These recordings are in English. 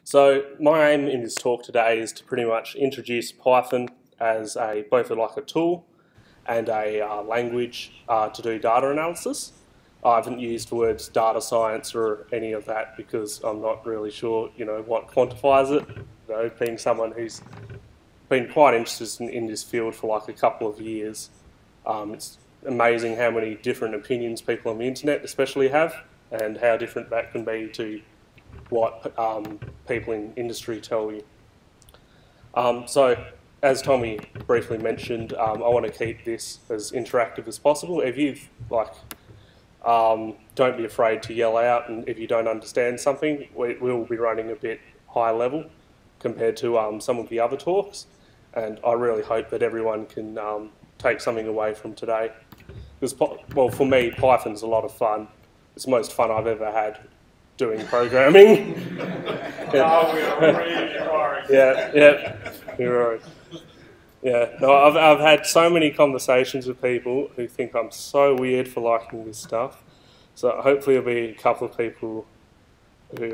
So my aim in this talk today is to pretty much introduce Python as both like a tool and a language to do data analysis. I haven't used the words data science or any of that because I'm not really sure, what quantifies it. Being someone who's been quite interested in this field for like a couple of years, it's amazing how many different opinions people on the internet especially have, and how different that can be to what people in industry tell you. So, as Tommy briefly mentioned, I want to keep this as interactive as possible. If you've don't be afraid to yell out, and if you don't understand something, we'll be running a bit high level compared to some of the other talks, and I really hope that everyone can take something away from today. Because, well, for me, Python's a lot of fun. It's the most fun I've ever had doing programming. You're right. Yeah, no, I've had so many conversations with people who think I'm so weird for liking this stuff. So hopefully there'll be a couple of people who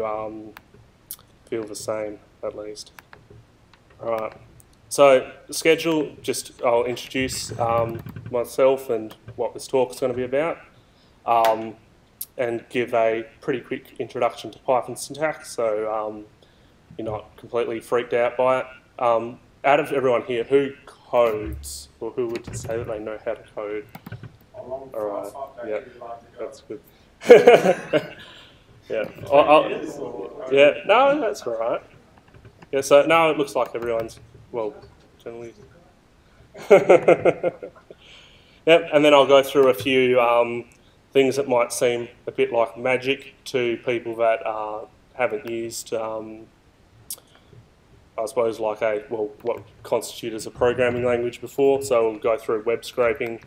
feel the same, at least. All right. So the schedule, I'll introduce myself and what this talk is going to be about, and give a pretty quick introduction to Python syntax, so you're not completely freaked out by it. Out of everyone here, who codes, or who would say that they know how to code? All right, yeah, that's good. Yeah, no, that's all right. Yeah, so now it looks like everyone's, well, generally. Yep, and then I'll go through a few things that might seem a bit like magic to people that haven't used, I suppose, like what constitutes as a programming language before. So we'll go through web scraping,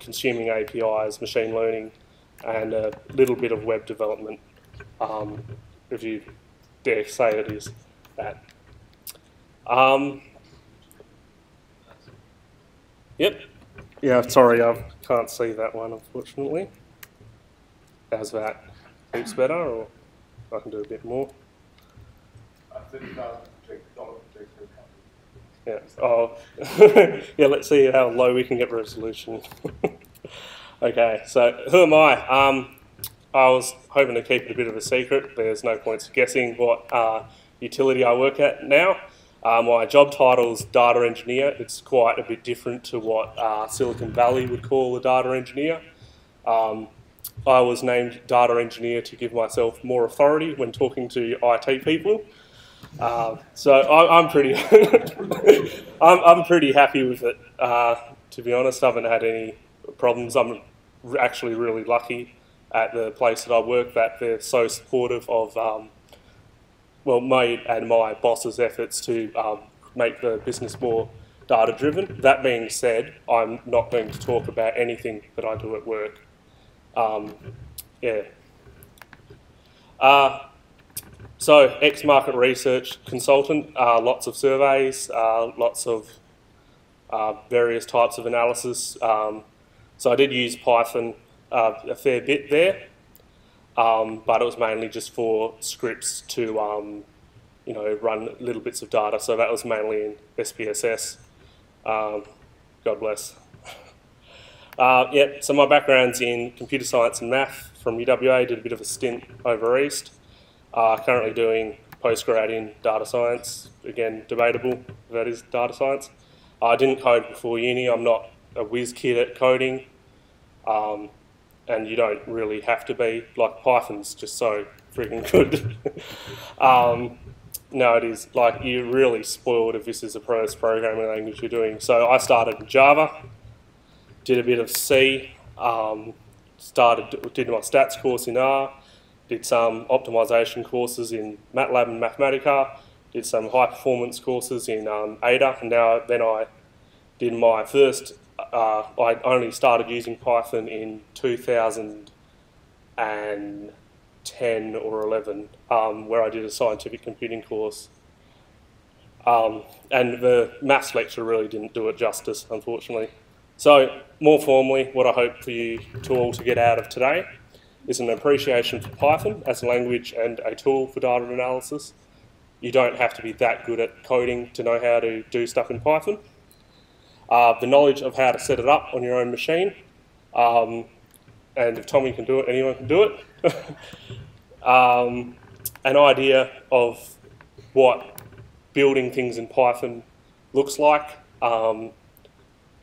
consuming APIs, machine learning, and a little bit of web development, if you dare say it is that. Yep. Yeah, sorry, I can't see that one, unfortunately. How's that? Keeps better, or I can do a bit more? Yeah. Oh, yeah. Let's see how low we can get resolution. Okay. So who am I? I was hoping to keep it a bit of a secret. There's no points guessing what utility I work at now. My job title is data engineer. It's quite a bit different to what Silicon Valley would call a data engineer. I was named data engineer to give myself more authority when talking to IT people. So I'm pretty, I'm pretty happy with it. To be honest, I haven't had any problems. I'm actually really lucky at the place that I work that they're so supportive of, well, me and my boss's efforts to make the business more data-driven. That being said, I'm not going to talk about anything that I do at work. Yeah. So, ex-market research consultant, lots of surveys, lots of various types of analysis. So I did use Python a fair bit there, but it was mainly just for scripts to, run little bits of data. So that was mainly in SPSS. God bless. Yeah, so my background's in computer science and math from UWA, did a bit of a stint over East. Currently doing postgrad in data science, again debatable if that is data science. I didn't code before uni, I'm not a whiz kid at coding, and you don't really have to be, like Python's just so freaking good. No, it is, like, you're really spoiled if this is the first programming language you're doing. So I started in Java, did a bit of C, did my stats course in R, did some optimization courses in MATLAB and Mathematica, did some high performance courses in Ada, and then I did my first, I only started using Python in 2010 or 11, where I did a scientific computing course. And the maths lecture really didn't do it justice, unfortunately. So, more formally, what I hope for you all to get out of today is an appreciation for Python as a language and a tool for data analysis, you don't have to be that good at coding to know how to do stuff in Python. The knowledge of how to set it up on your own machine, and if Tommy can do it, anyone can do it. An idea of what building things in Python looks like.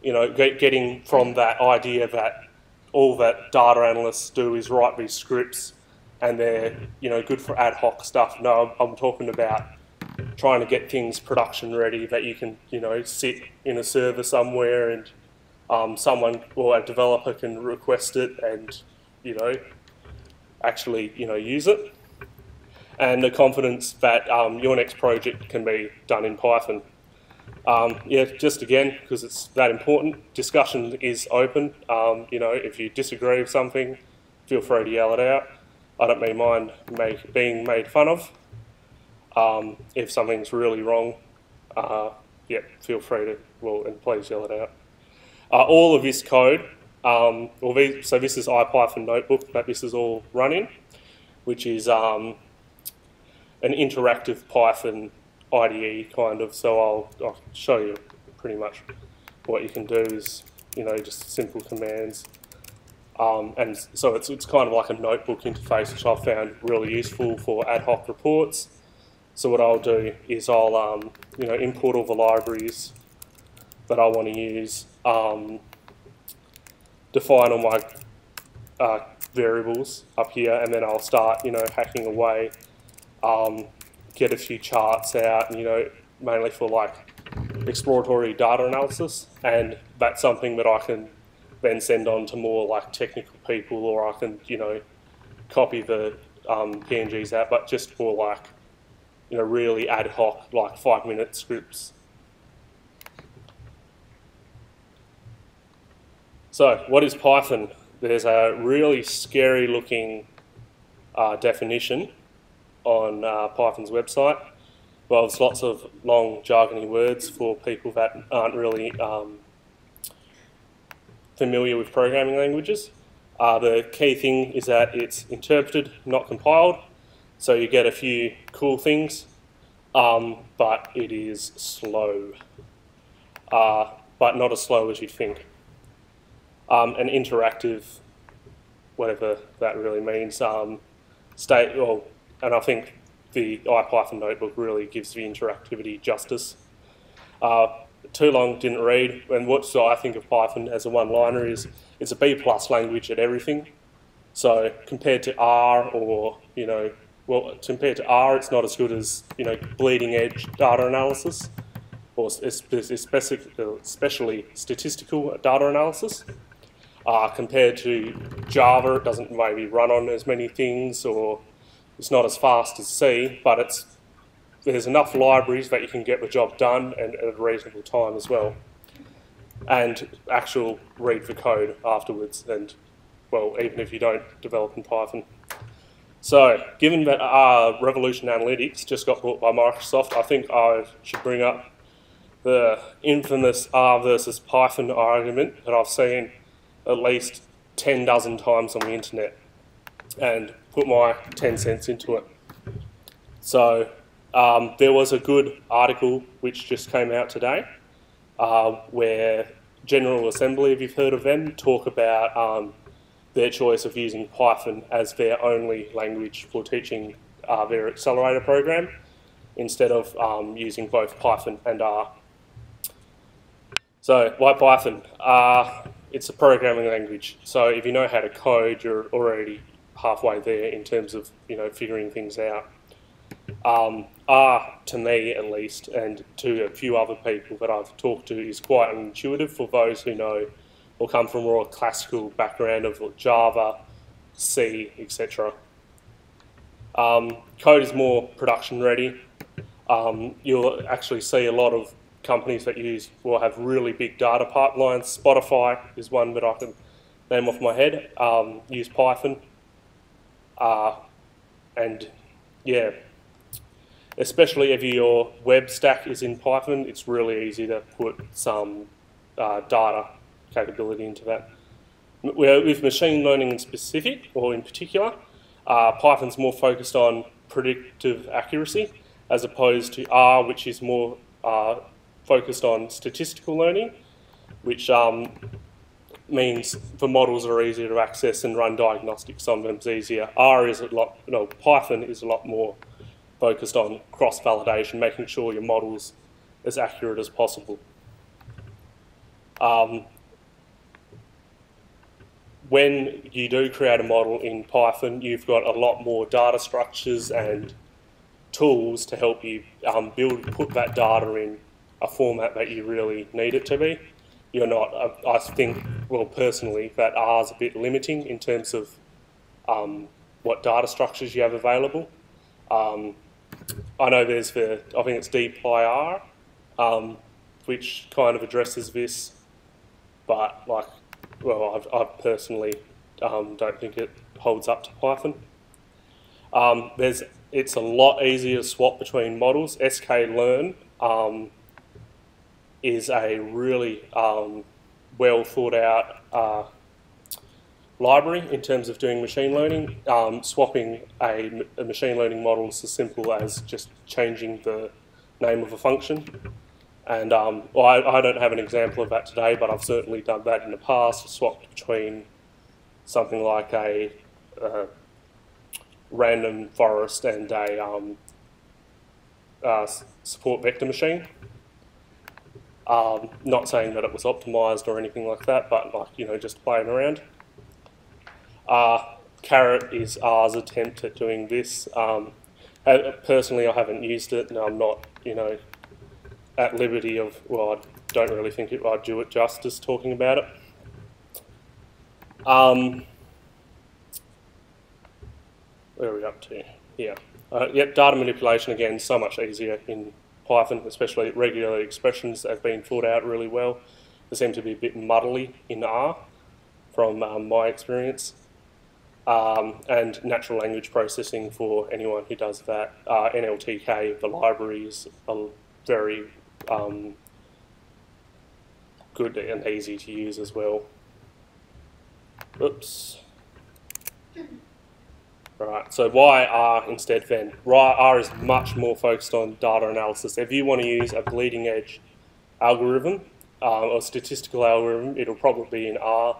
Getting from that idea that all that data analysts do is write these scripts and they're good for ad hoc stuff. No, I'm talking about trying to get things production ready that you can sit in a server somewhere and someone or a developer can request it and actually use it. And the confidence that your next project can be done in Python. Just again, because it's that important, discussion is open. If you disagree with something, feel free to yell it out. I don't mind being made fun of. If something's really wrong, feel free to, and please yell it out. All of this code, so this is IPython notebook that this is all run in, which is an interactive Python IDE kind of, so I'll show you pretty much what you can do is, just simple commands. And so it's kind of like a notebook interface, which I've found really useful for ad hoc reports. So what I'll do is I'll import all the libraries that I want to use, define all my variables up here, and then I'll start hacking away. Get a few charts out, mainly for like exploratory data analysis, and that's something that I can then send on to more like technical people, or I can copy the PNGs out, but just for like really ad hoc, like 5-minute scripts. So what is Python? There's a really scary looking definition on Python's website. Well, there's lots of long jargony words for people that aren't really familiar with programming languages. The key thing is that it's interpreted, not compiled, so you get a few cool things, but it is slow, but not as slow as you'd think. An interactive, whatever that really means, and I think the IPython notebook really gives the interactivity justice. Too long, didn't read, and what I think of Python as a one-liner is it's a B+ language at everything. So compared to R, or compared to R, it's not as good as bleeding edge data analysis, or especially statistical data analysis. Compared to Java, it doesn't maybe run on as many things, or it's not as fast as C, but there's enough libraries that you can get the job done and at a reasonable time as well. And actual read the code afterwards, and even if you don't develop in Python. So, given that Revolution Analytics just got bought by Microsoft, I think I should bring up the infamous R versus Python argument that I've seen at least 10 dozen times on the internet, and put my 10 cents into it. So there was a good article which just came out today where General Assembly, if you've heard of them, talk about their choice of using Python as their only language for teaching their accelerator program, instead of using both Python and R. So why Python? It's a programming language, so if you know how to code, you're already halfway there in terms of figuring things out. R, to me at least, and to a few other people that I've talked to, is quite intuitive for those who know or come from a more classical background of Java, C, etc. Code is more production ready. You'll actually see a lot of companies that will have really big data pipelines. Spotify is one that I can name off my head. Use Python. And yeah, especially if your web stack is in Python, it's really easy to put some data capability into that. With machine learning in specific, or in particular, Python's more focused on predictive accuracy, as opposed to R, which is more focused on statistical learning, which means the models are easier to access and run diagnostics on them is easier. Python is a lot more focused on cross-validation, making sure your model's as accurate as possible. When you do create a model in Python, you've got a lot more data structures and tools to help you put that data in a format that you really need it to be. You're not, I think, well, personally, that R is a bit limiting in terms of what data structures you have available. I know there's I think it's dplyr, which kind of addresses this, but I personally don't think it holds up to Python. It's a lot easier to swap between models. sklearn is a really well thought out library in terms of doing machine learning. Swapping a machine learning model is as simple as just changing the name of a function. And I don't have an example of that today, but I've certainly done that in the past, swapped between something like a random forest and a support vector machine. Not saying that it was optimized or anything like that, but just playing around. Carrot is R's attempt at doing this. Personally, I haven't used it, and I'm not, at liberty of, I don't really think I'd do it justice talking about it. Where are we up to? Yeah. Yep, data manipulation, again, so much easier in Python, especially regular expressions that have been thought out really well. They seem to be a bit muddly in R from my experience. And natural language processing for anyone who does that. NLTK, the libraries are very good and easy to use as well. Oops. Right, so why R instead then? R is much more focused on data analysis. If you want to use a bleeding edge algorithm or statistical algorithm, it'll probably be in R,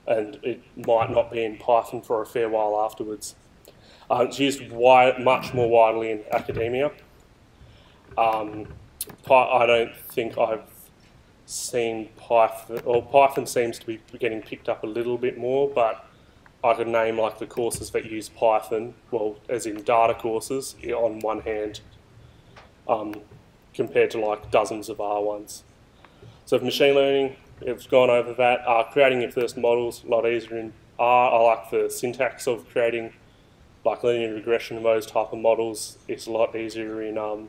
and it might not be in Python for a fair while afterwards. It's used much more widely in academia. I don't think I've seen Python, or Python seems to be getting picked up a little bit more, but I could name like the courses that use Python, well, as in data courses, on one hand, compared to like dozens of R ones. So for machine learning, it's gone over that. Creating your first models, a lot easier in R. I like the syntax of creating like linear regression and those type of models. It's a lot easier in R.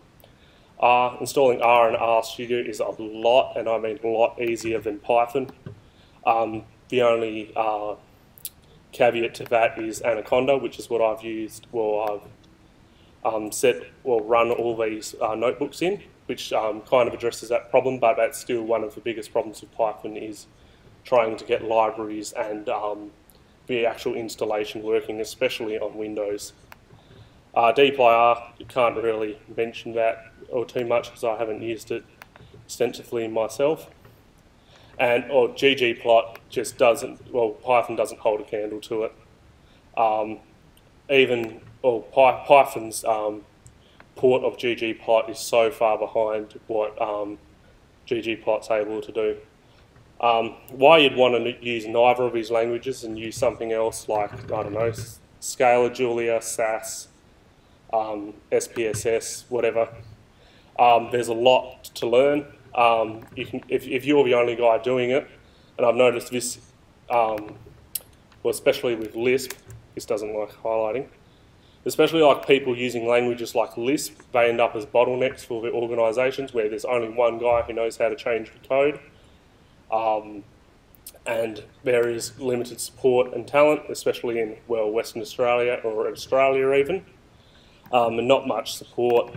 Installing R and RStudio is a lot, and I mean a lot easier than Python. The only caveat to that is Anaconda, which is what I've used. Well, I've run all these notebooks in, which kind of addresses that problem, but that's still one of the biggest problems with Python is trying to get libraries and the actual installation working, especially on Windows. dplyr, you can't really mention that or too much because I haven't used it extensively myself. And ggplot just doesn't, Python doesn't hold a candle to it. Python's port of ggplot is so far behind what ggplot's able to do. Why you'd want to use neither of these languages and use something else like, I don't know, Scala, Julia, SAS, SPSS, whatever. There's a lot to learn. If you're the only guy doing it, and I've noticed this, especially with Lisp, this doesn't like highlighting, especially like people using languages like Lisp, they end up as bottlenecks for the organisations where there's only one guy who knows how to change the code. And there is limited support and talent, especially in, Western Australia or Australia even, and not much support,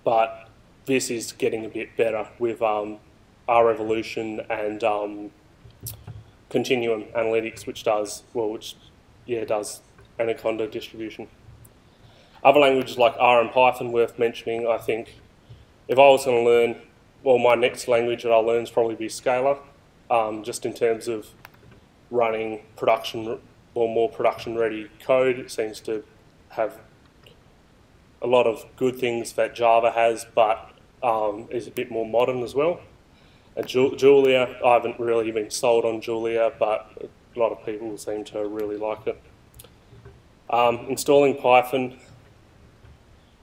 but this is getting a bit better with R-Evolution and Continuum Analytics, which does Anaconda distribution. Other languages like R and Python worth mentioning. I think if I was going to learn, well, my next language that I'll learn is probably be Scala, just in terms of running production or more production-ready code. It seems to have a lot of good things that Java has, but is a bit more modern as well. And Julia, I haven't really been sold on Julia, but a lot of people seem to really like it. Installing Python,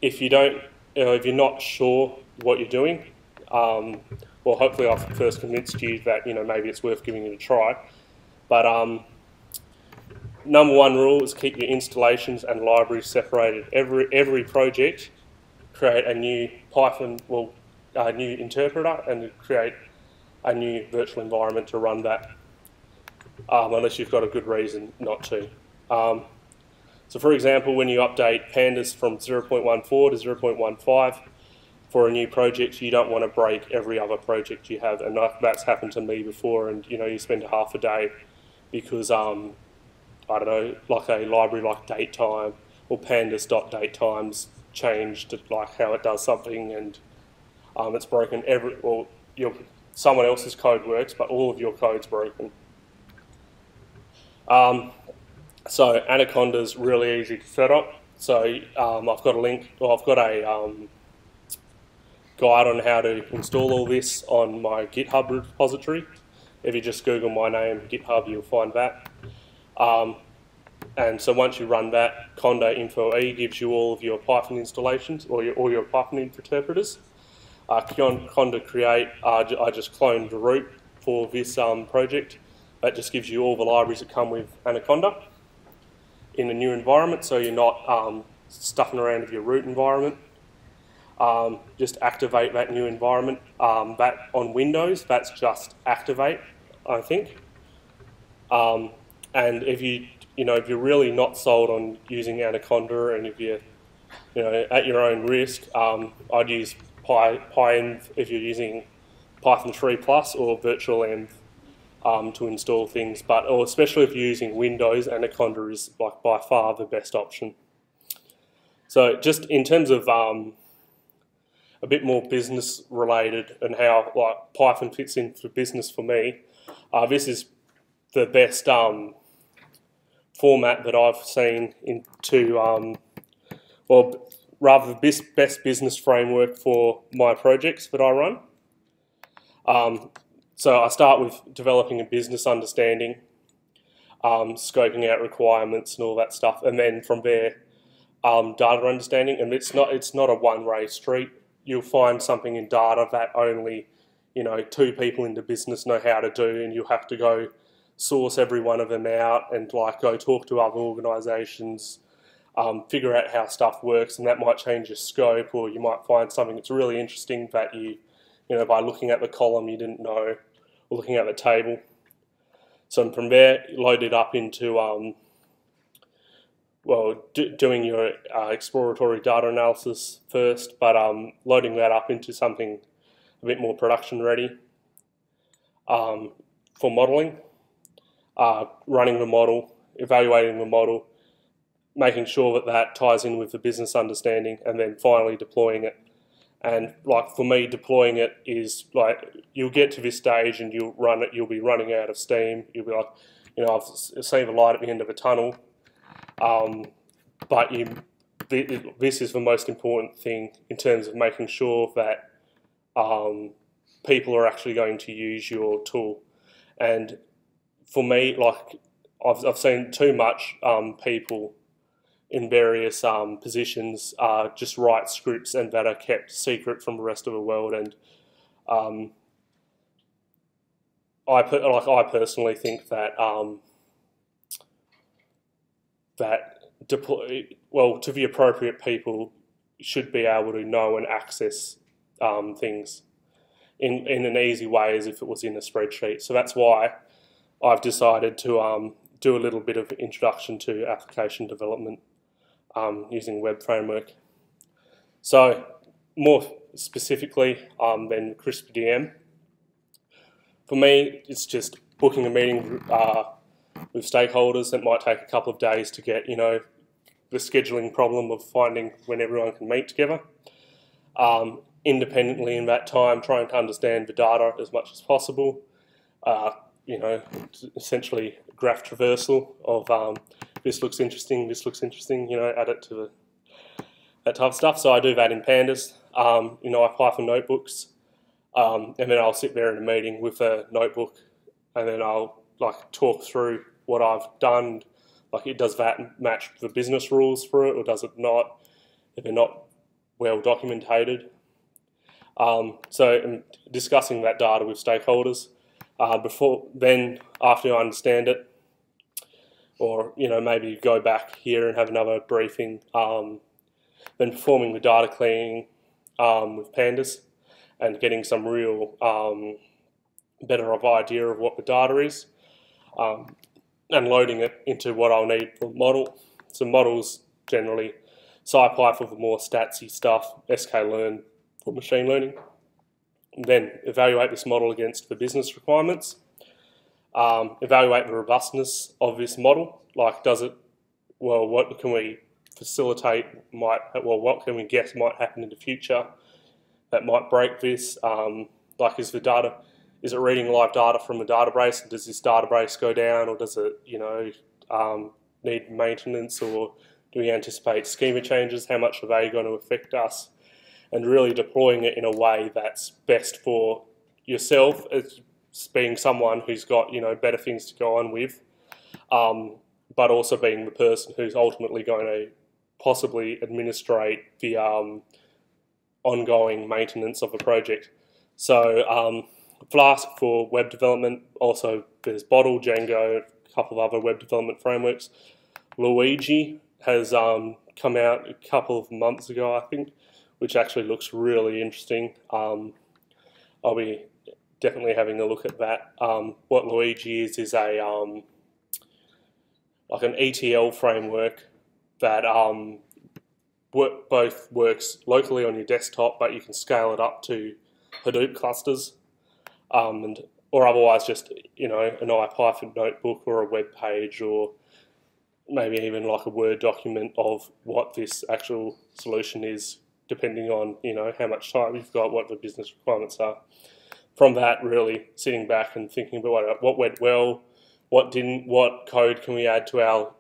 if you're not sure what you're doing, well, hopefully I've first convinced you that maybe it's worth giving it a try. But number one rule is keep your installations and libraries separated. Every project, create a new Python, well, a new interpreter, and create a new virtual environment to run that, unless you've got a good reason not to. So for example, when you update pandas from 0.14 to 0.15 for a new project, you don't want to break every other project you have, and that's happened to me before, and you spend half a day because, I don't know, like a library like datetime or pandas.datetime's changed like how it does something, and it's broken someone else's code works, but all of your code's broken. So Anaconda's really easy to set up. So I've got a link, or I've got a guide on how to install all this on my GitHub repository. If you just Google my name, GitHub, you'll find that. And so once you run that, Conda info E gives you all of your Python installations, or all your Python interpreters. Conda create, I just cloned the root for this project. That just gives you all the libraries that come with Anaconda in a new environment, so you're not stuffing around with your root environment. Just activate that new environment. That on Windows, that's just activate, I think. And if if you're really not sold on using Anaconda, and if you're at your own risk, I'd use PyEnv if you're using Python 3 Plus or virtualenv to install things, or especially if you're using Windows, Anaconda is by far the best option. So just in terms of a bit more business related and how Python fits into business for me, this is the best format that I've seen into, well, rather the best business framework for my projects that I run. So I start with developing a business understanding, scoping out requirements and all that stuff, and then from there, data understanding. And it's not a one-way street. You'll find something in data that only two people in the business know how to do, and you'll have to go source every one of them out and go talk to other organisations, figure out how stuff works, and that might change your scope, or you might find something that's really interesting that by looking at the column you didn't know, or looking at the table. So from there, load it up into, doing your exploratory data analysis first, but loading that up into something a bit more production ready for modelling, running the model, evaluating the model, making sure that ties in with the business understanding, and then finally deploying it. And for me, deploying it is you'll get to this stage and you'll be running out of steam. You'll be I've seen the light at the end of a tunnel. But this is the most important thing in terms of making sure that people are actually going to use your tool. And for me, I've seen too much people in various positions just write scripts and that are kept secret from the rest of the world. And I personally think that to the appropriate people should be able to know and access things in an easy way as if it was in a spreadsheet. So that's why I've decided to do a little bit of introduction to application development using web framework. So more specifically than CrispDM, for me it's just booking a meeting with stakeholders. That might take a couple of days to get the scheduling problem of finding when everyone can meet together. Independently in that time, trying to understand the data as much as possible. Essentially graph traversal of this looks interesting, add it to that type of stuff. So I do that in pandas, IPython notebooks, and then I'll sit there in a meeting with a notebook, and then I'll talk through what I've done. Does that match the business rules for it, or does it not? If they're not well documented. So I'm discussing that data with stakeholders. After I understand it, or maybe go back here and have another briefing, then performing the data cleaning with pandas and getting some real better idea of what the data is, and loading it into what I'll need for model. So models generally, SciPy for the more statsy stuff, sklearn for machine learning. Then evaluate this model against the business requirements. Evaluate the robustness of this model. What can we facilitate? What can we guess might happen in the future that might break this? Is it reading live data from a database? And does this database go down, or does it, need maintenance, or do we anticipate schema changes? How much are they going to affect us? And really deploying it in a way that's best for yourself as being someone who's got better things to go on with, but also being the person who's ultimately going to possibly administrate the ongoing maintenance of the project. So Flask for web development. Also there's Bottle, Django, a couple of other web development frameworks. Luigi has come out a couple of months ago, I think, which actually looks really interesting. I'll be definitely having a look at that. What Luigi is a an ETL framework that both works locally on your desktop, but you can scale it up to Hadoop clusters, or otherwise just an IPython notebook or a web page, or maybe even a Word document of what this actual solution is, depending on how much time you've got, what the business requirements are. From that, really sitting back and thinking about what went well, what didn't, what code can we add to our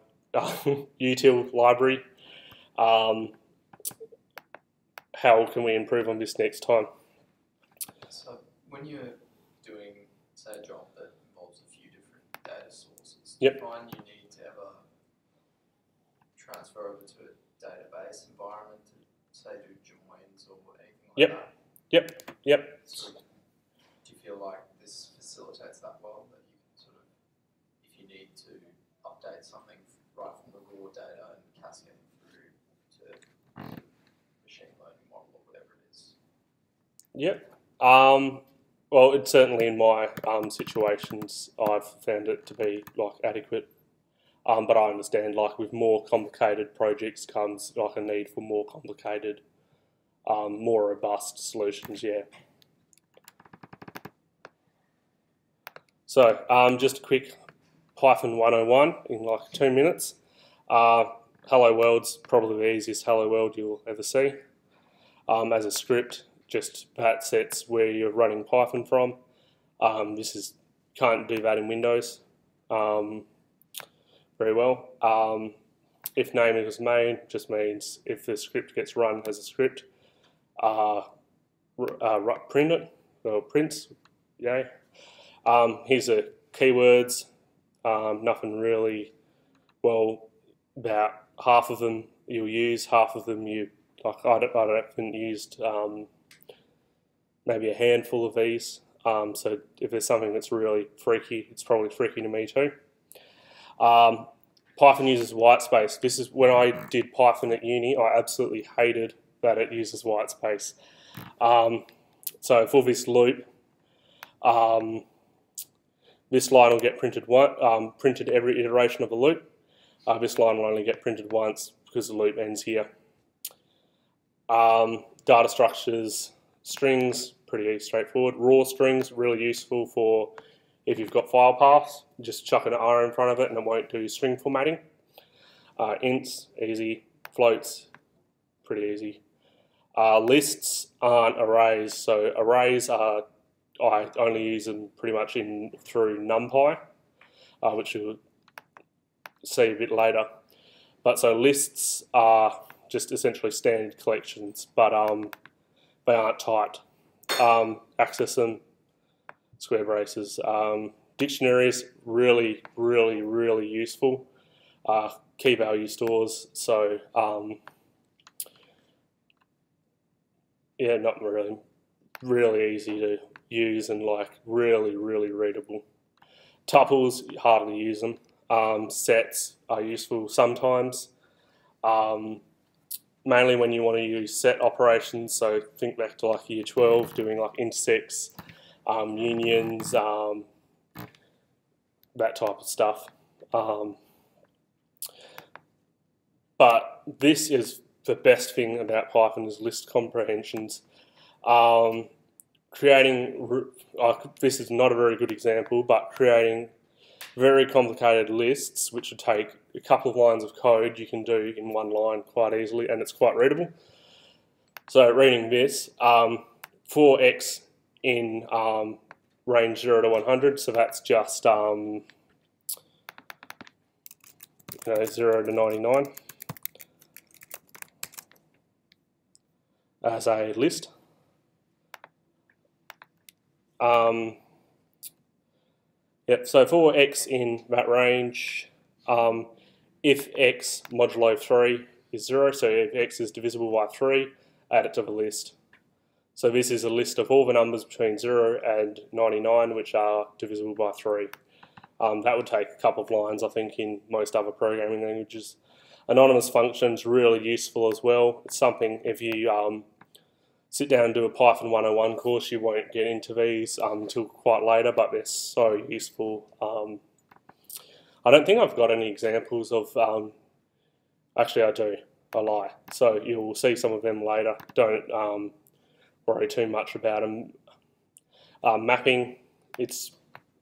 util library, how can we improve on this next time. So when you're doing, say, a job that involves a few different data sources, yep. do you find you need to ever transfer over to a database environment to, say, do joins or anything like that? Yep. So do you feel like this facilitates that well, that you can sort of, if you need to update something right from the raw data and cascade through to machine learning model or whatever it is? Yep. Well, it's certainly in my situations I've found it to be adequate. But I understand with more complicated projects comes a need for more complicated, more robust solutions. Yeah. So just a quick Python 101 in 2 minutes. Hello world's probably the easiest hello world you'll ever see. As a script, just that sets where you're running Python from. Can't do that in Windows very well. If name is main, just means if the script gets run as a script, print it, or prints, yay. Here's the keywords, nothing really, about half of them you'll use, half of them I haven't used maybe a handful of these, so if there's something that's really freaky, it's probably freaky to me too. Python uses whitespace. This is when I did Python at uni, I absolutely hated that it uses whitespace. So for this loop, this line will get printed every iteration of the loop. This line will only get printed once because the loop ends here. Data structures, strings, pretty straightforward. Raw strings, really useful for if you've got file paths, just chuck an R in front of it and it won't do string formatting. Ints, easy. Floats, pretty easy. Lists aren't arrays, so arrays are, I only use them pretty much through NumPy, which you'll see a bit later. But so lists are just essentially standard collections, but they aren't typed. Access them, square braces. Dictionaries, really, really, really useful. Key value stores, so yeah, not really easy to use and like really, really readable. Tuples, harder to use them. Sets are useful sometimes, mainly when you want to use set operations. So think back to like year 12, doing like intersects, unions, that type of stuff. But this is the best thing about Python is list comprehensions. This is not a very good example, but creating very complicated lists, which would take a couple of lines of code, you can do in one line quite easily, and it's quite readable. So reading this, for x in range 0 to 100, so that's just 0 to 99 as a list. Yep, so for x in that range, if x modulo 3 is 0, so if x is divisible by 3, add it to the list. So this is a list of all the numbers between 0 and 99 which are divisible by 3. That would take a couple of lines, I think, in most other programming languages. Anonymous functions, really useful as well. It's something, if you sit down and do a Python 101 course, you won't get into these until quite later, but they're so useful. I don't think I've got any examples of, actually I do, I lie. So you'll see some of them later. Don't worry too much about them. Mapping, it's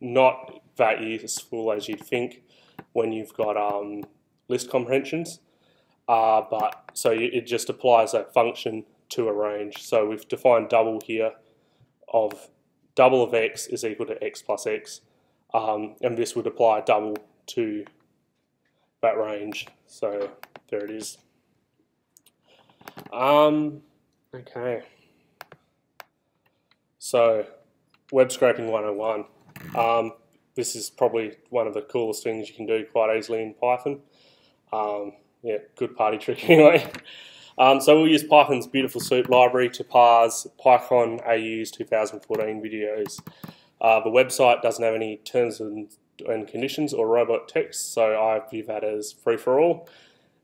not that useful as you'd think when you've got list comprehensions, but so it just applies a function to a range. So we've defined double here of double of x is equal to x plus x, and this would apply double to that range. So there it is. Okay. So web scraping 101. This is probably one of the coolest things you can do quite easily in Python. Yeah, good party trick anyway. So we'll use Python's Beautiful Soup library to parse PyCon AU's 2014 videos. The website doesn't have any terms and conditions or robot text, so I view that as free for all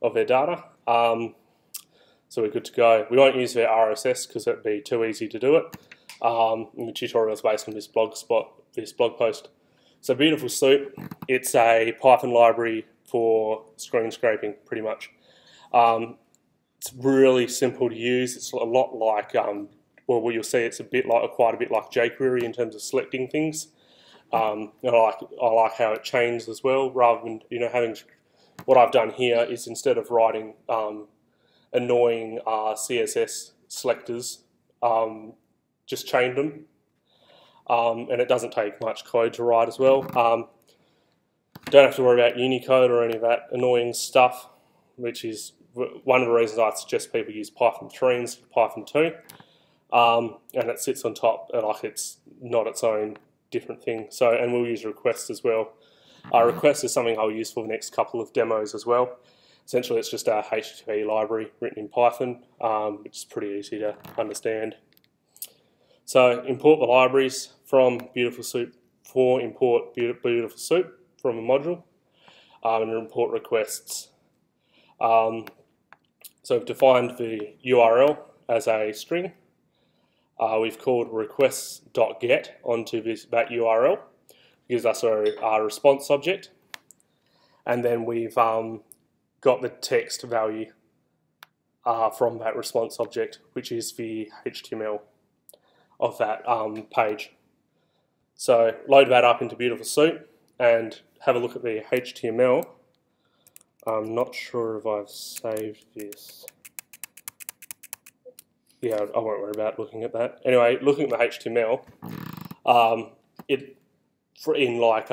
of their data. So we're good to go. We won't use their RSS because it'd be too easy to do it. The tutorial is based on this blog post. So Beautiful Soup, it's a Python library for screen scraping, pretty much. It's really simple to use. It's a lot like, well, you'll see it's quite a bit like jQuery in terms of selecting things. I like how it changes as well. Rather than having, what I've done here is instead of writing annoying CSS selectors, just chained them, and it doesn't take much code to write as well. Don't have to worry about Unicode or any of that annoying stuff, which is one of the reasons I suggest people use Python 3 instead of Python 2. And it sits on top, like it's not its own different thing. So, and we'll use requests as well. Request is something I'll use for the next couple of demos as well. Essentially, it's just a HTTP library written in Python, which is pretty easy to understand. So import the libraries from Beautiful Soup for import Beautiful Soup from a module, and import requests. So we've defined the URL as a string. We've called requests.get onto that URL. It gives us our response object. And then we've got the text value from that response object, which is the HTML of that page. So load that up into Beautiful Soup and have a look at the HTML I'm not sure if I've saved this. Yeah, I won't worry about looking at that. Anyway, looking at the HTML, it in like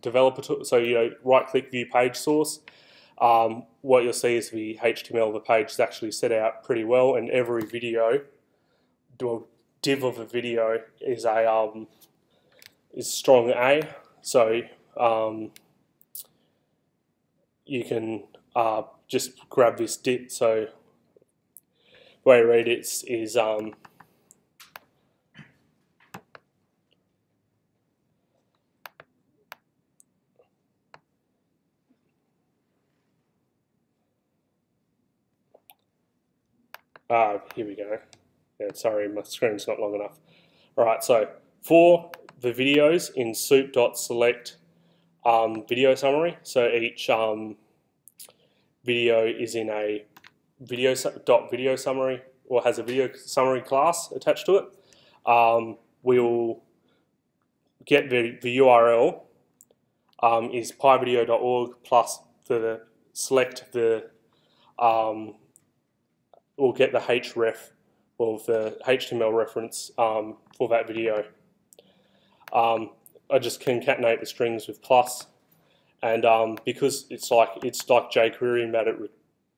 developer, so right-click view page source. What you'll see is the HTML of the page is actually set out pretty well, and every video, div of a video is a strong A. So you can just grab this div. So the way I read it is here we go. Yeah, sorry, my screen's not long enough. Alright, so for the videos in soup.select video summary, so each video is in a video summary, or has a video summary class attached to it. We'll get the URL is pyvideo.org plus select the we'll get the href, or the HTML reference for that video. I just concatenate the strings with plus, and because it's like jQuery in that it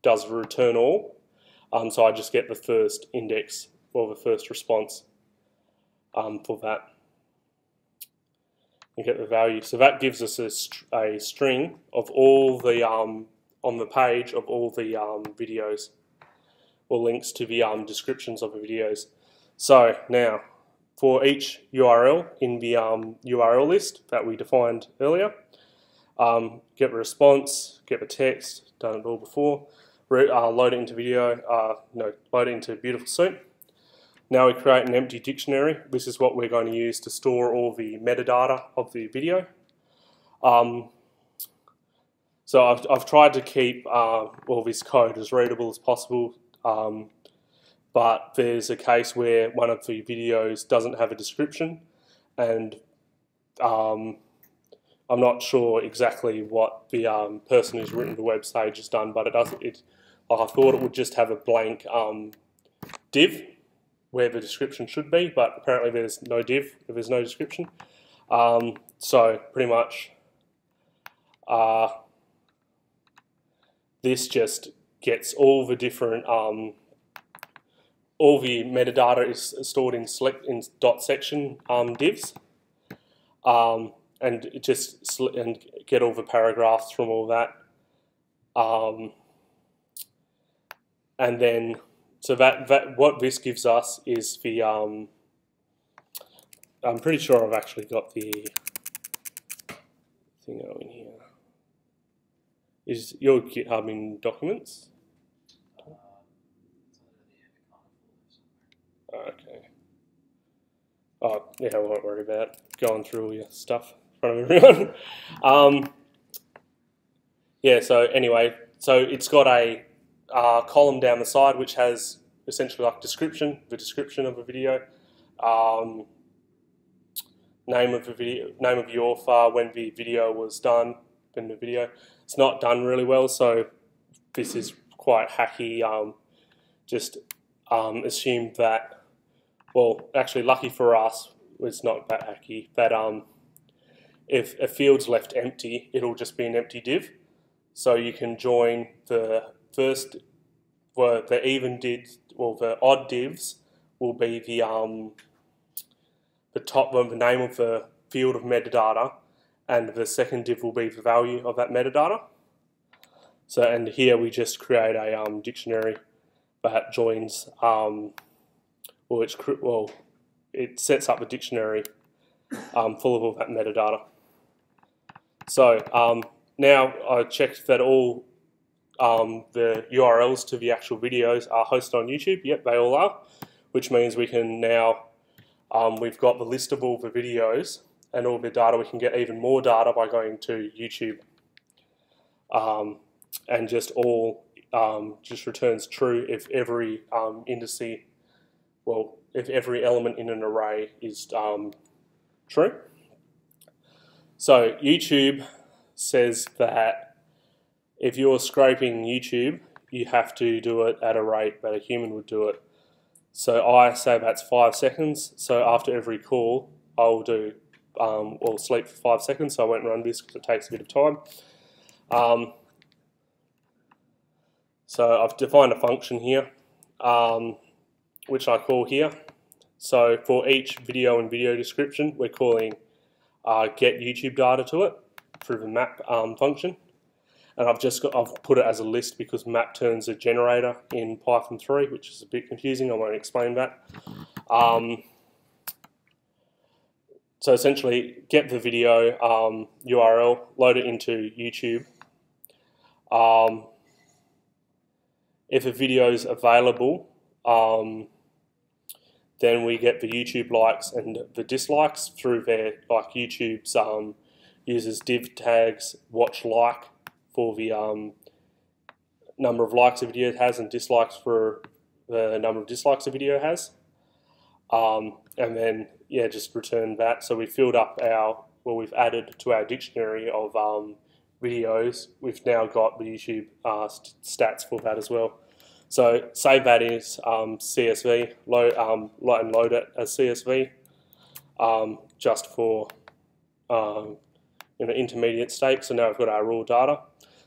does return all, so I just get the first index, or the first response for that, and get the value. So that gives us a string of all the on the page of all the videos, or links to the descriptions of the videos. So now, for each URL in the URL list that we defined earlier, get the response, get the text, done it all before, load it into load it into Beautiful Soup. Now we create an empty dictionary. This is what we're going to use to store all the metadata of the video. So I've tried to keep all this code as readable as possible, but there's a case where one of the videos doesn't have a description, and I'm not sure exactly what the person who's written the web page has done, but it doesn't. I thought it would just have a blank div where the description should be, but apparently there's no div if there's no description. So pretty much this just gets all the different all the metadata is stored in .section divs, and it just get all the paragraphs from all that, and then so that what this gives us is the I'm pretty sure I've actually got the thing in here. Is your GitHub in documents? Okay. Oh, yeah, I won't worry about going through all your stuff in front of everyone. Yeah, so anyway, so it's got a column down the side which has essentially like the description of a video, name of the video, name of the author, when the video was done, in the video. It's not done really well, so this is quite hacky. Just assume that, well, actually lucky for us, it's not that hacky, that if a field's left empty, it'll just be an empty div. So you can join the first, well, the even divs, well, the odd divs will be the top one, the name of the field of metadata, and the second div will be the value of that metadata. So, and here we just create a dictionary that joins, it sets up a dictionary full of all that metadata. So now I checked that all the URLs to the actual videos are hosted on YouTube. Yep, they all are, which means we can now, we've got the list of all the videos and all the data. We can get even more data by going to YouTube, and just all just returns true if every indice, well, if every element in an array is true. So YouTube says that if you're scraping YouTube, you have to do it at a rate that a human would do it. So I say that's 5 seconds. So after every call, I'll do or sleep for 5 seconds. So I won't run this because it takes a bit of time. So I've defined a function here, which I call here. So for each video and video description, we're calling get YouTube data to it through the map function. And I've put it as a list because map turns a generator in Python 3, which is a bit confusing. I won't explain that. So essentially, get the video URL, load it into YouTube. If a video is available, then we get the YouTube likes and the dislikes through their, like YouTube's uses div tags watch like for the number of likes a video has and dislikes for the number of dislikes a video has. And then, yeah, just return that. So we filled up we've added to our dictionary of videos. We've now got the YouTube stats for that as well. So save that as CSV, load it as CSV, just for intermediate state. So now we've got our raw data.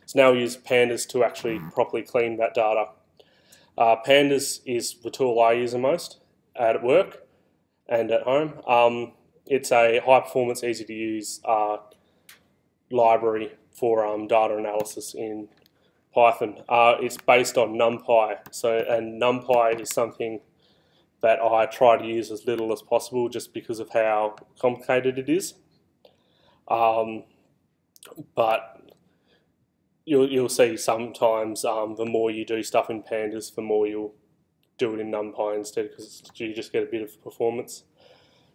So now we use pandas to actually properly clean that data. Pandas is the tool I use the most at work and at home. It's a high performance, easy to use library for data analysis in Python. It's based on NumPy, and NumPy is something that I try to use as little as possible just because of how complicated it is. But you'll see sometimes the more you do stuff in pandas, the more you'll do it in NumPy instead, because you just get a bit of performance.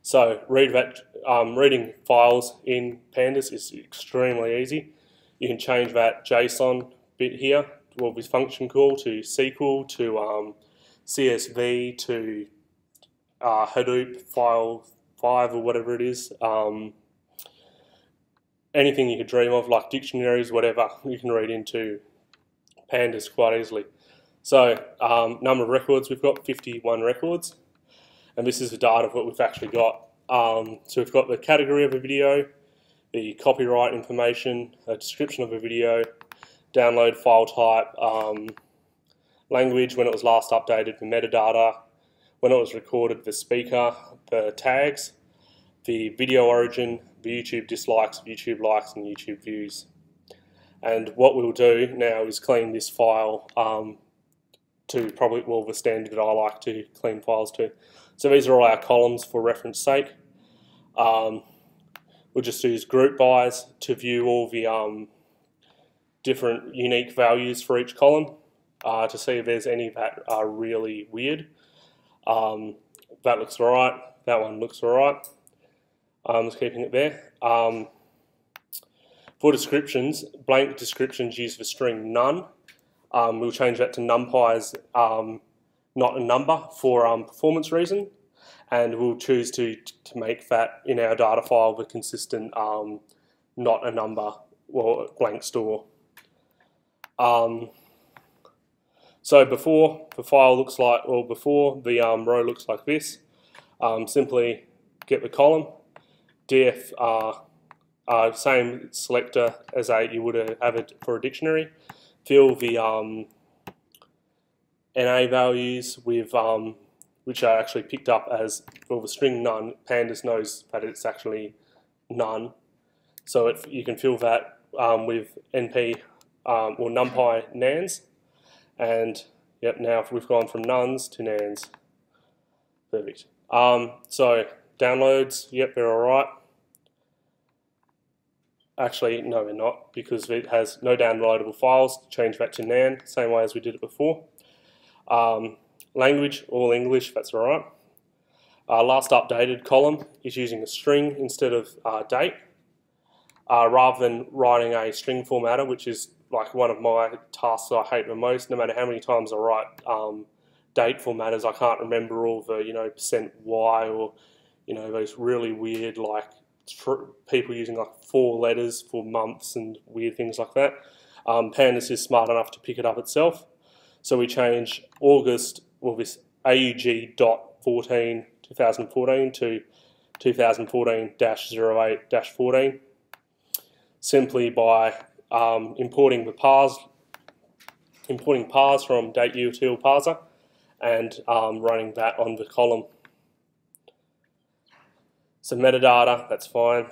So reading files in pandas is extremely easy. You can change that JSON bit here, with function call, to SQL, to CSV, to Hadoop file 5 or whatever it is. Anything you could dream of, like dictionaries, whatever, you can read into pandas quite easily. So number of records, we've got 51 records, and this is the data of what we've actually got. So we've got the category of a video, the copyright information, a description of a video, download file type, language, when it was last updated, the metadata, when it was recorded, the speaker, the tags, the video origin, the YouTube dislikes, YouTube likes, and YouTube views. And what we'll do now is clean this file to probably, well, the standard that I like to clean files to. So these are all our columns for reference sake. We'll just use group bys to view all the different unique values for each column to see if there's any that are really weird. That looks alright, that one looks alright. Just keeping it there. For descriptions, blank descriptions use the string none. We'll change that to NumPy as not a number for performance reason, and we'll choose to make that in our data file the consistent not a number or blank store. So before the file looks like, or before the row looks like this, simply get the column, df same selector as you would have it for a dictionary, fill the NA values with which are actually picked up as, well, the string none. Pandas knows that it's actually none, so you can fill that with NP or NumPy nans, and yep, now we've gone from nuns to nans. Perfect. So downloads, yep, they're alright. Actually, no, they're not, because it has no downloadable files. Change that to nan, same way as we did it before. Language, all English, that's alright. Last updated column is using a string instead of date, rather than writing a string formatter, which is like one of my tasks I hate the most. No matter how many times I write date formatters, I can't remember all the %y or those really weird, like people using like 4 letters for months and weird things like that. Pandas is smart enough to pick it up itself. So we change August, well, this AUG.14 2014 to 2014-08-14 simply by importing parse from dateutil parser and running that on the column. So metadata, that's fine.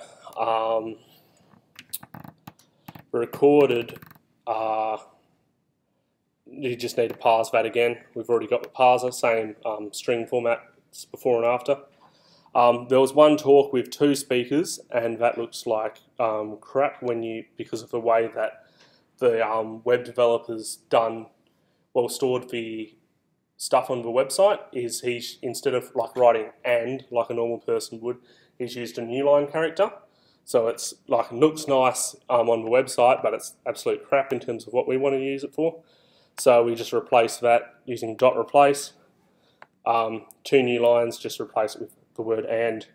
Recorded, you just need to parse that again. We've already got the parser, same string format before and after. There was one talk with 2 speakers, and that looks like crap because of the way that the web developers stored the stuff on the website. Is he, instead of like writing "and" like a normal person would, he's used a new line character. So it's like, it looks nice on the website, but it's absolute crap in terms of what we want to use it for. So we just replace that using .replace. 2 new lines, just replace it with the word "and."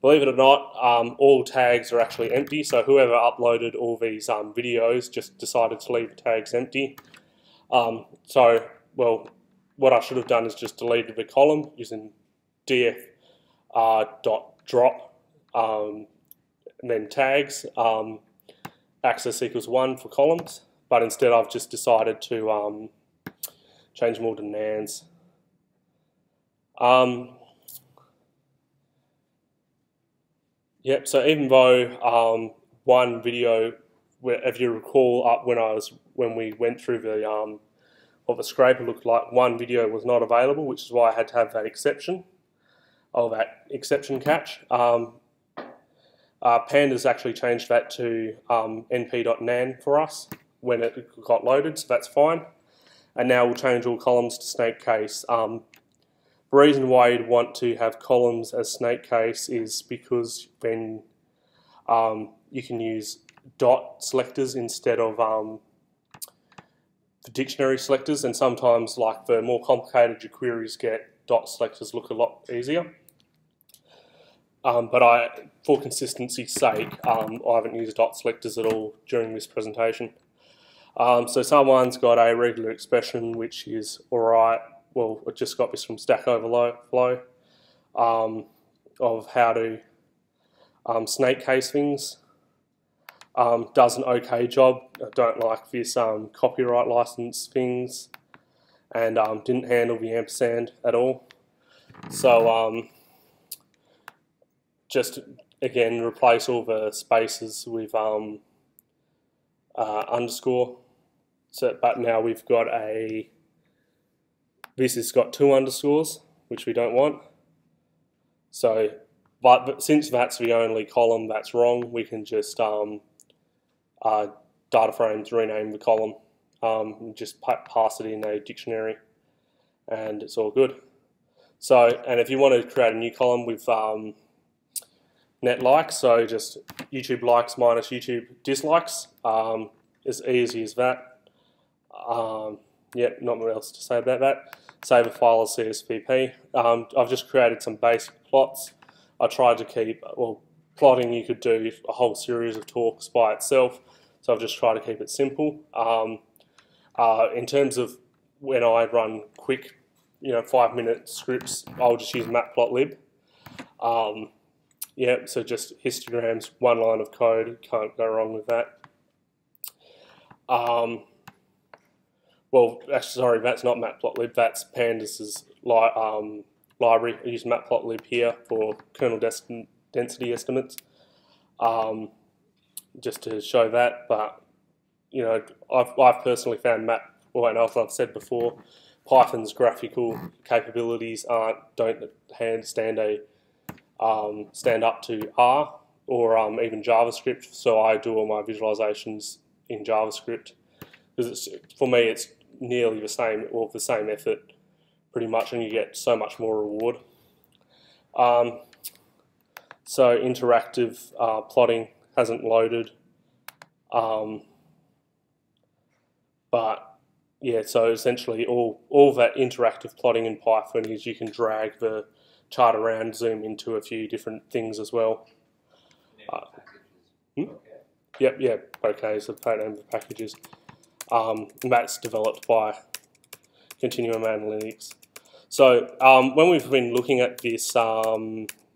Believe it or not, all tags are actually empty, so whoever uploaded all these videos just decided to leave the tags empty. What I should have done is just deleted the column using df.drop and then tags, access equals 1 for columns, but instead I've just decided to change them all to nans. Yep, so even though one video, if you recall, when we went through what the scraper looked like, one video was not available, which is why I had to have that exception, catch. Pandas actually changed that to np.nan for us when it got loaded, so that's fine. And now we'll change all columns to snake case. The reason why you'd want to have columns as snake case is because then you can use dot selectors instead of the dictionary selectors, and sometimes, like, the more complicated your queries get, dot selectors look a lot easier. But for consistency's sake, I haven't used dot selectors at all during this presentation. So someone's got a regular expression which is alright. Well, I just got this from Stack Overflow of how to snake case things. Does an okay job. I don't like this copyright license things, and didn't handle the ampersand at all. So just again replace all the spaces with underscore. So, but now we've got this has got 2 underscores, which we don't want. So, but since that's the only column that's wrong, we can just data frames rename the column, and just pass it in a dictionary, and it's all good. So, and if you want to create a new column with net likes, so just YouTube likes minus YouTube dislikes, as easy as that. Yeah, not much else to say about that. Save a file as CSVP. I've just created some basic plots. I tried to keep, well, plotting you could do a whole series of talks by itself, so I've just tried to keep it simple. In terms of when I run quick, 5-minute scripts, I'll just use matplotlib. Yeah, so just histograms, 1 line of code, can't go wrong with that. Well, sorry, that's not matplotlib, that's Pandas's library. I use matplotlib here for kernel density estimates, just to show that. But I've personally found and as I've said before, Python's graphical capabilities don't stand up to R or even JavaScript. So I do all my visualizations in JavaScript because for me it's nearly the same, or the same effort pretty much, and you get so much more reward. So interactive plotting hasn't loaded, but yeah, so essentially all that interactive plotting in Python is you can drag the chart around, zoom into a few different things as well. Yep, okay is the name of the packages. and that's developed by Continuum Analytics. So when we've been looking at this,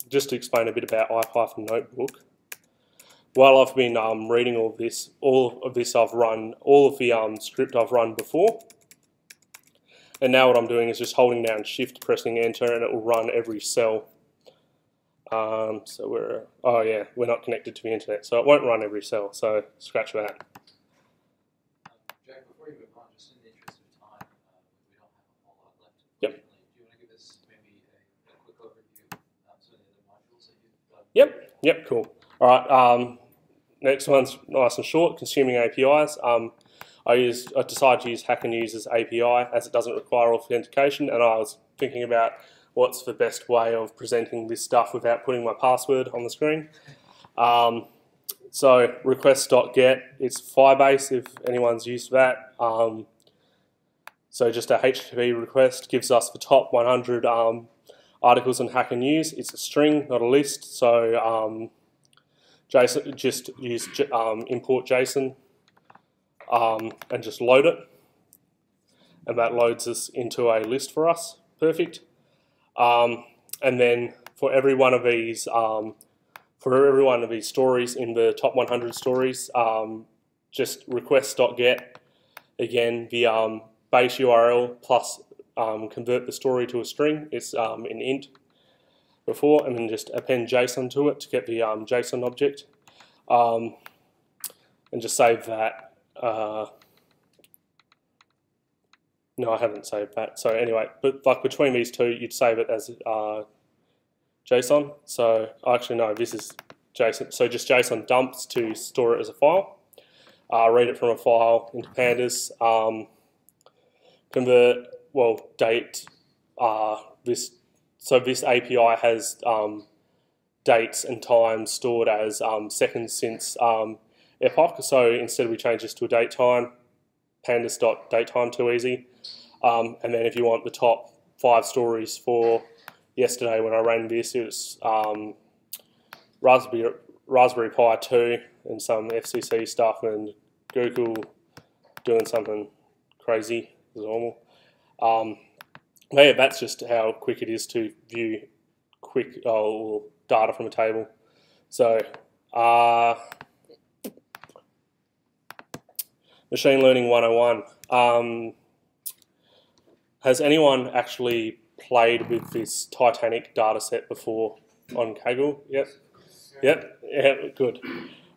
just to explain a bit about IPython Notebook, while I've been reading all of this I've run, all of the script I've run before, and now what I'm doing is just holding down Shift, pressing Enter, and it will run every cell. So we're not connected to the internet, so it won't run every cell, so scratch that. Jack, before you move on, just in the interest of time, we don't have a whole lot left. Yep. Do you want to give us maybe a quick overview of some of the other modules that you've done? Yep, cool. All right, next one's nice and short, consuming APIs. I decided to use Hacker News's API as it doesn't require authentication, and I was thinking about what's the best way of presenting this stuff without putting my password on the screen. So request.get, it's Firebase if anyone's used that. So just a HTTP request gives us the top 100 articles on Hacker News. It's a string, not a list. So JSON, just use import JSON and just load it. And that loads us into a list for us. Perfect. And then for every one of these stories in the top 100 stories, just request.get, again, the base URL plus convert the story to a string. It's an int before, and then just append JSON to it to get the JSON object, and just save that. No, I haven't saved that. So anyway, but like between these two, you'd save it as JSON. So actually no, this is JSON. So just JSON dumps to store it as a file. Read it from a file into pandas. Convert, well, date. So this API has dates and times stored as seconds since epoch. So instead we change this to a date time. Pandas.datetime, too easy. And then if you want the top 5 stories for yesterday when I ran this, it was Raspberry Pi 2 and some FCC stuff, and Google doing something crazy as normal. But yeah, that's just how quick it is to view quick data from a table. So Machine Learning 101. Has anyone actually played with this Titanic data set before on Kaggle? Yep. Yeah, good.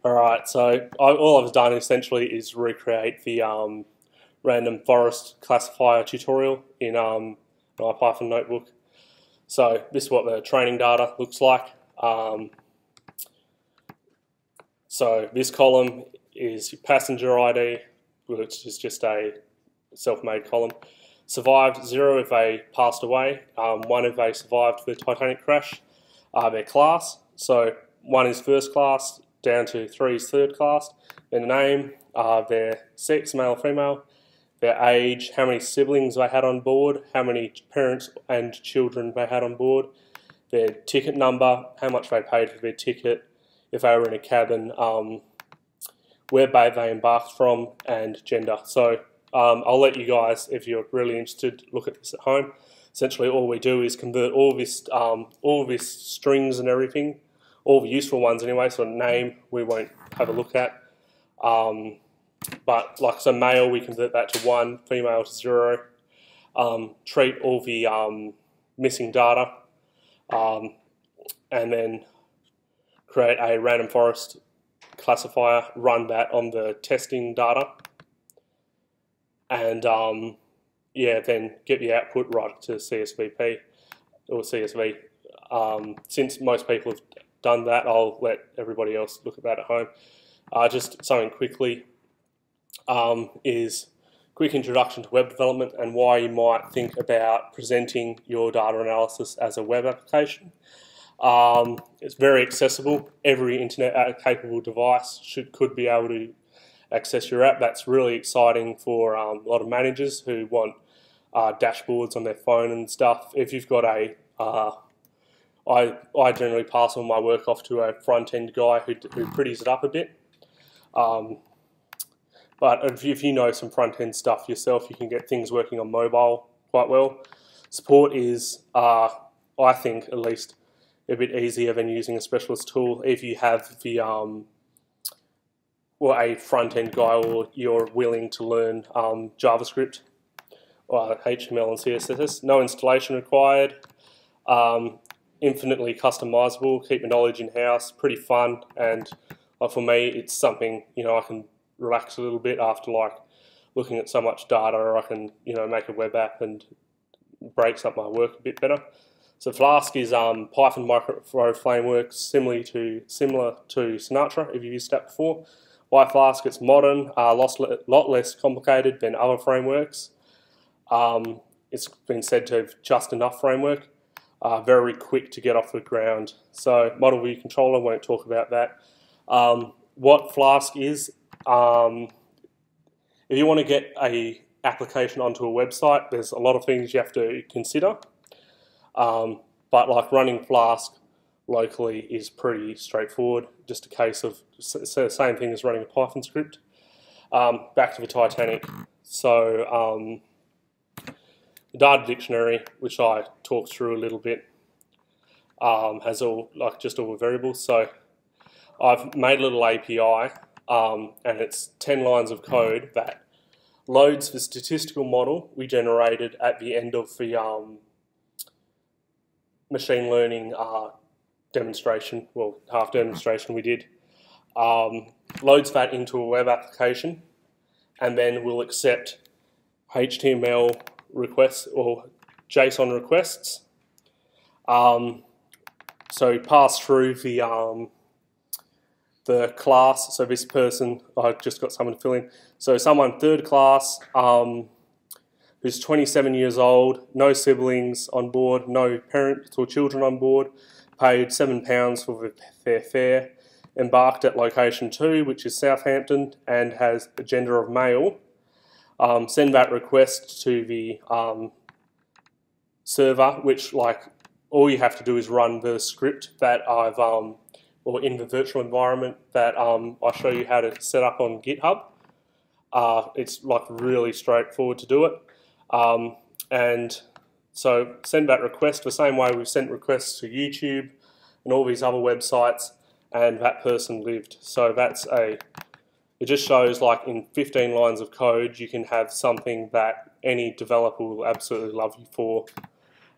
All right, so all I've done essentially is recreate the random forest classifier tutorial in an IPython notebook. So this is what the training data looks like. So this column is passenger ID, which is just a self-made column. Survived 0 if they passed away, 1 if they survived the Titanic crash. Their class, so 1 is first class, down to 3 is third class. Their name, their sex, male or female, their age, how many siblings they had on board, how many parents and children they had on board, their ticket number, how much they paid for their ticket, if they were in a cabin, where they embarked from, and gender. So I'll let you guys, if you're really interested, look at this at home. Essentially all we do is convert all this strings and everything, all the useful ones anyway, so name we won't have a look at. But like so male, we convert that to 1, female to 0. Treat all the missing data, and then create a random forest classifier, run that on the testing data, and then get the output right to CSVP or CSV. Since most people have done that, I'll let everybody else look at that at home. Just something quickly is quick introduction to web development and why you might think about presenting your data analysis as a web application. It's very accessible. Every internet-capable device could be able to access your app. That's really exciting for a lot of managers who want dashboards on their phone and stuff. If you've got a, I generally pass all my work off to a front-end guy who pretties it up a bit. But if you know some front-end stuff yourself, you can get things working on mobile quite well. Support is, I think, at least a bit easier than using a specialist tool if you have the or a front-end guy, or you're willing to learn JavaScript or HTML and CSS. No installation required. Infinitely customizable. Keep your knowledge in-house. Pretty fun, and for me, it's something I can relax a little bit after looking at so much data. Or I can make a web app and breaks up my work a bit better. So Flask is Python micro framework similar to Sinatra, if you've used that before. Why Flask? It's modern, a lot less complicated than other frameworks. It's been said to have just enough framework, very quick to get off the ground. So model view controller, won't talk about that. What Flask is, if you want to get an application onto a website, there's a lot of things you have to consider. But like running Flask locally is pretty straightforward, just a case of the same thing as running a Python script. Back to the Titanic. So the data dictionary, which I talked through a little bit, has just all the variables. So I've made a little API, and it's 10 lines of code that loads the statistical model we generated at the end of the machine learning demonstration, well, half demonstration we did, loads that into a web application, and then we'll accept HTML requests or JSON requests. So pass through the class. So this person, I've just got someone to fill in. So someone third class, who's 27 years old, no siblings on board, no parents or children on board, paid £7 for their fare, embarked at location 2, which is Southampton, and has a gender of male. Send that request to the server, which all you have to do is run the script that I've, or in the virtual environment that I'll show you how to set up on GitHub. It's really straightforward to do it. And so send that request the same way we've sent requests to YouTube and all these other websites, and that person lived. So it just shows in 15 lines of code you can have something that any developer will absolutely love you for.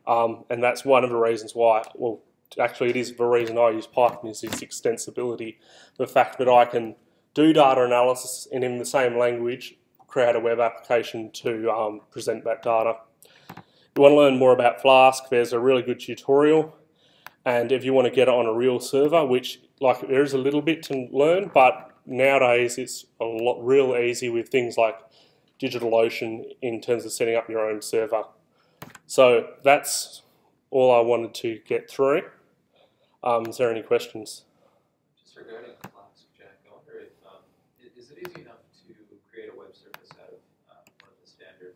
And that's one of the reasons why, well, actually it is the reason I use Python, is its extensibility. The fact that I can do data analysis and in the same language create a web application to present that data. If you want to learn more about Flask, there's a really good tutorial. And if you want to get it on a real server, which there is a little bit to learn, but nowadays it's real easy with things like DigitalOcean in terms of setting up your own server. So that's all I wanted to get through. Is there any questions? Just regarding Flask, Jack, I wonder if is it easy enough to create a web service out of one of the standard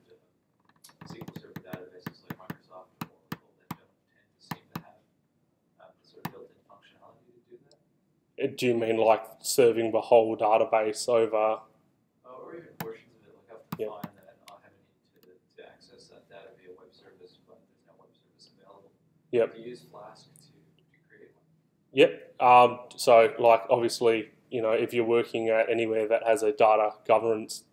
SQL Server databases like Microsoft or Oracle that don't tend to seem to have the sort of built-in functionality to do that? Do you mean serving the whole database over? Or even portions of it. I have to find that I have a need to access that data via web service, but there's no web service available. Yep. Do you use Flask to create one? Yep. So obviously, if you're working at anywhere that has a data governance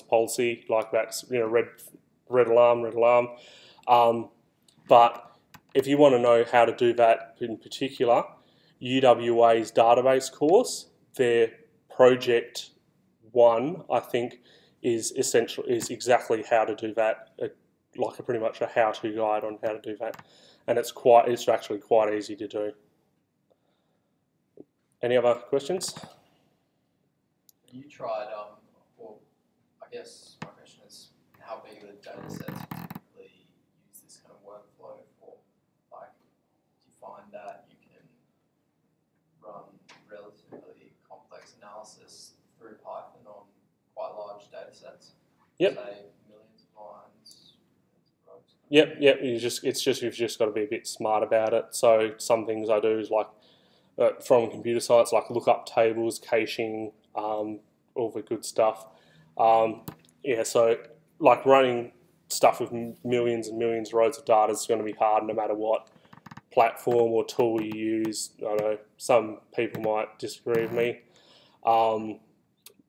policy, that's red alarm. But if you want to know how to do that in particular, UWA's database course, their project 1, I think, is exactly how to do that. Pretty much a how-to guide on how to do that, and it's actually quite easy to do. Any other questions? You tried, well, I guess my question is, how big are the data sets you typically use this kind of workflow for? Do you find that you can run relatively complex analysis through Python on quite large data sets? Yep. Say millions of lines, rows? Yep. You've just got to be a bit smart about it. So some things I do is from computer science, lookup tables, caching, all the good stuff. Yeah, so like running stuff with millions and millions of rows of data is going to be hard no matter what platform or tool you use. I know some people might disagree with me,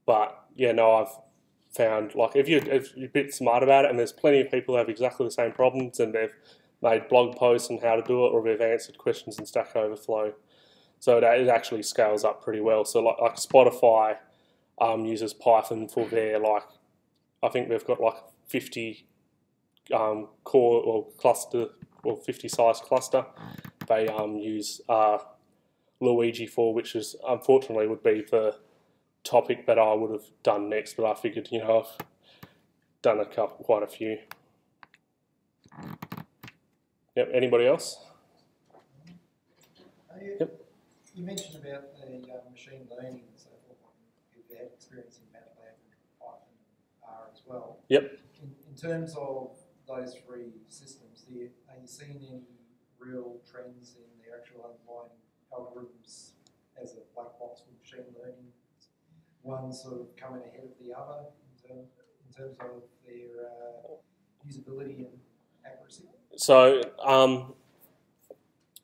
but yeah, no, I've found like if you're a bit smart about it, and there's plenty of people who have exactly the same problems, and they've made blog posts on how to do it, or they've answered questions in Stack Overflow, so it actually scales up pretty well. So like Spotify uses Python for their I think they've got like 50 core or cluster or 50 size cluster. They use Luigi for, which is unfortunately would be the topic that I would have done next, but I figured, I've done quite a few. Yep. Anybody else? Yep. You mentioned about the machine learning and so forth. You've had experience in MATLAB and Python and R as well. Yep. In terms of those three systems, are you seeing any real trends in the actual underlying algorithms as a black box with machine learning? One sort of coming ahead of the other in terms of their usability and accuracy? So,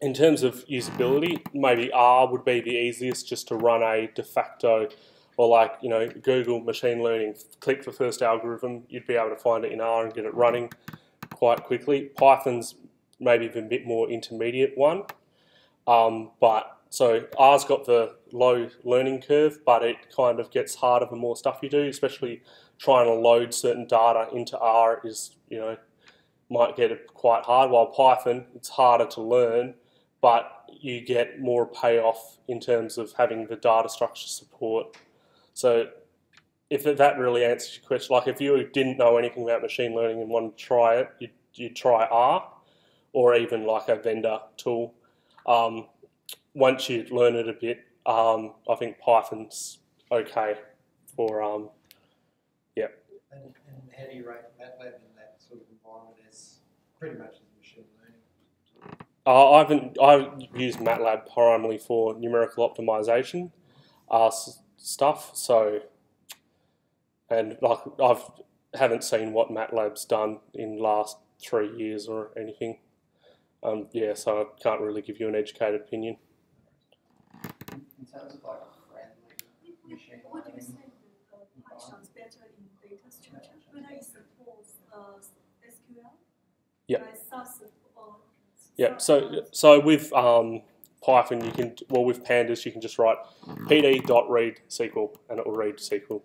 in terms of usability, maybe R would be the easiest, just to run a de facto, or Google machine learning, click the first algorithm, you'd be able to find it in R and get it running quite quickly. Python's maybe the bit more intermediate one, so R's got the low learning curve, but it kind of gets harder the more stuff you do, especially trying to load certain data into R is, might get it quite hard, while Python, it's harder to learn, but you get more payoff in terms of having the data structure support. So if that really answers your question, like if you didn't know anything about machine learning and wanted to try it, you'd try R, or even like a vendor tool. Once you learn it a bit, I think Python's okay for, yeah. And how do you rate MATLAB in that sort of environment as pretty much as machine learning? I've used MATLAB primarily for numerical optimization stuff. So, and I haven't seen what MATLAB's done in the last 3 years or anything. Yeah, so I can't really give you an educated opinion. In terms of friendly machine What do you learning, say Python's better in data structure? Whether it supports SQL? Yeah. SAS or Yeah. So with Python, you can, with pandas, you can just write pd.read SQL and it will read SQL.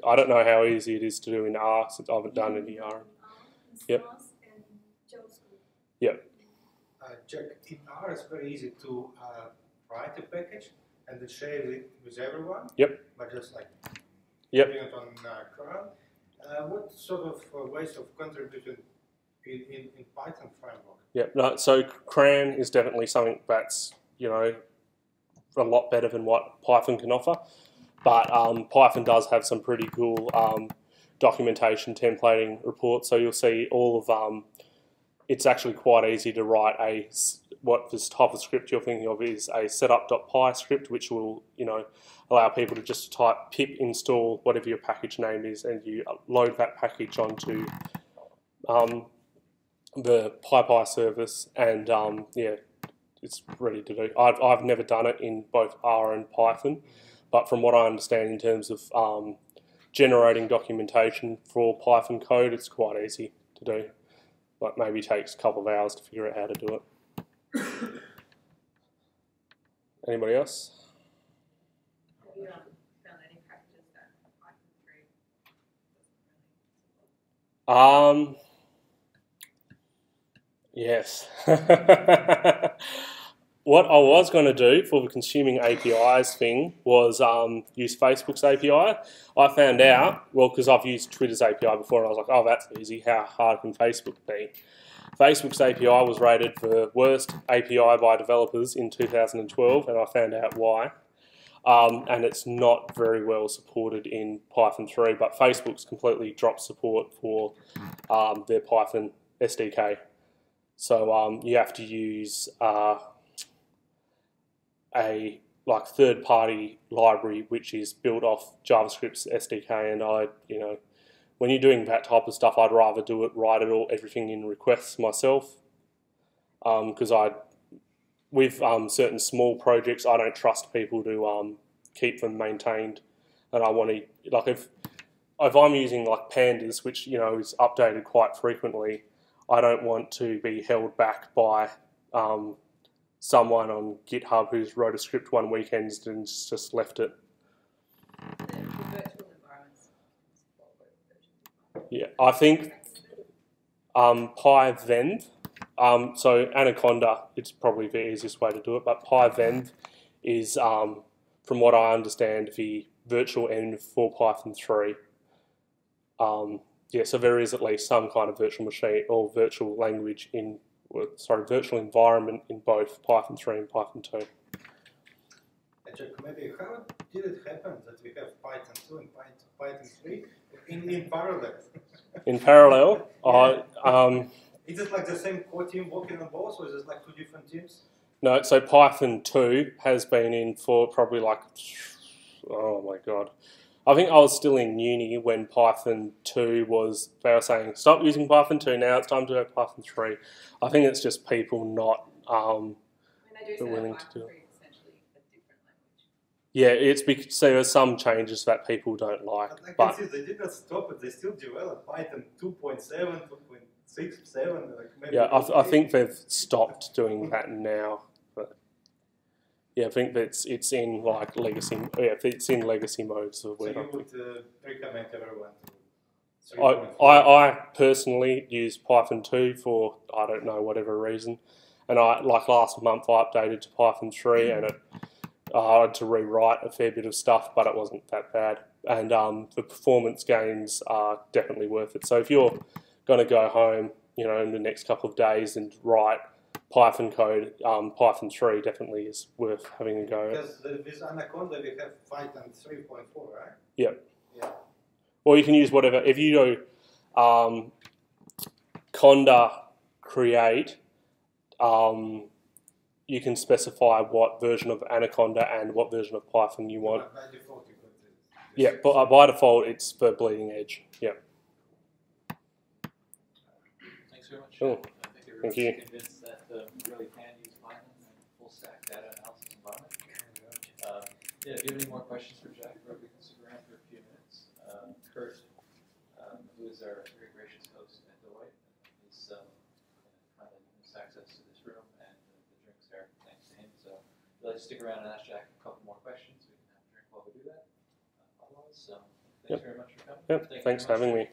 I don't know how easy it is to do in R since I haven't done any R. Yep. Yep. Jack, in R it's very easy to write a package and then share it with everyone. Yep. But just yep. putting it on CRAN. What sort of ways of contributing in Python framework? Yeah. No, so CRAN is definitely something that's a lot better than what Python can offer. But Python does have some pretty cool documentation, templating reports. So you'll see all of it's actually quite easy to write what this type of script you're thinking of is a setup.py script, which will allow people to just type pip install whatever your package name is, and you load that package onto the PyPy service, and yeah, it's ready to do. I've never done it in both R and Python, but from what I understand in terms of generating documentation for Python code, it's quite easy to do. Maybe takes a couple of hours to figure out how to do it. Anybody else? Have you found any packages that Python 3 Yes. What I was going to do for the consuming APIs thing was use Facebook's API. I found out, because I've used Twitter's API before, and I was like, oh, that's easy. How hard can Facebook be? Facebook's API was rated the worst API by developers in 2012, and I found out why. And it's not very well supported in Python 3, but Facebook's completely dropped support for their Python SDK. So you have to use like third-party library which is built off JavaScript's SDK, and when you're doing that type of stuff, I'd rather write everything in requests myself, because with certain small projects, I don't trust people to keep them maintained, and I want to, like, if I'm using like pandas, which is updated quite frequently, I don't want to be held back by someone on GitHub who's wrote a script one weekend and just left it. The virtual environments. Yeah, I think PyVenv. So Anaconda, it's probably the easiest way to do it, but PyVenv is, from what I understand, the virtual env for Python 3. So there is at least some kind of virtual machine or virtual language virtual environment in both Python 3 and Python 2. Jack, maybe how did it happen that we have Python 2 and Python 3 in parallel? In parallel, Yeah. Is it like the same core team working on both, or is it like two different teams? No, so Python 2 has been in for probably like, oh my god. I think I was still in uni when Python 2 they were saying, stop using Python 2 now, it's time to go Python 3. I think it's just people not willing to do it. Essentially a different language. Yeah, it's because there are some changes that people don't like. I can see they did not stop it, they still develop Python 2.7, 2.6, 7. Maybe I think they've stopped doing that now. But yeah, I think that it's in like legacy. Yeah, it's in legacy mode. So you would recommend everyone to 3.4? I personally use Python 2 for I don't know whatever reason, and last month I updated to Python 3, and I had to rewrite a fair bit of stuff, but it wasn't that bad. And the performance gains are definitely worth it. So if you're going to go home, in the next couple of days and write Python code, Python 3 definitely is worth having a go. Because with Anaconda we have Python 3.4, right? Yeah. Yeah. Or you can use whatever. If you go conda create, you can specify what version of Anaconda and what version of Python you want. By default, you got Yeah, but by default it's for bleeding edge. Yeah. Thanks very much. Cool. I think Thank everyone's you. convinced that we really can use Python in a full stack data analysis environment. If you have any more questions for Jack, or we can stick around for a few minutes. Kurt, who is our very gracious host at Deloitte, is kind of given us access to this room, and the drinks are thanks to him. So if you'd like to stick around and ask Jack a couple more questions, we can have a drink while we do that. Otherwise, thanks very much for coming. Yep, thanks for having me.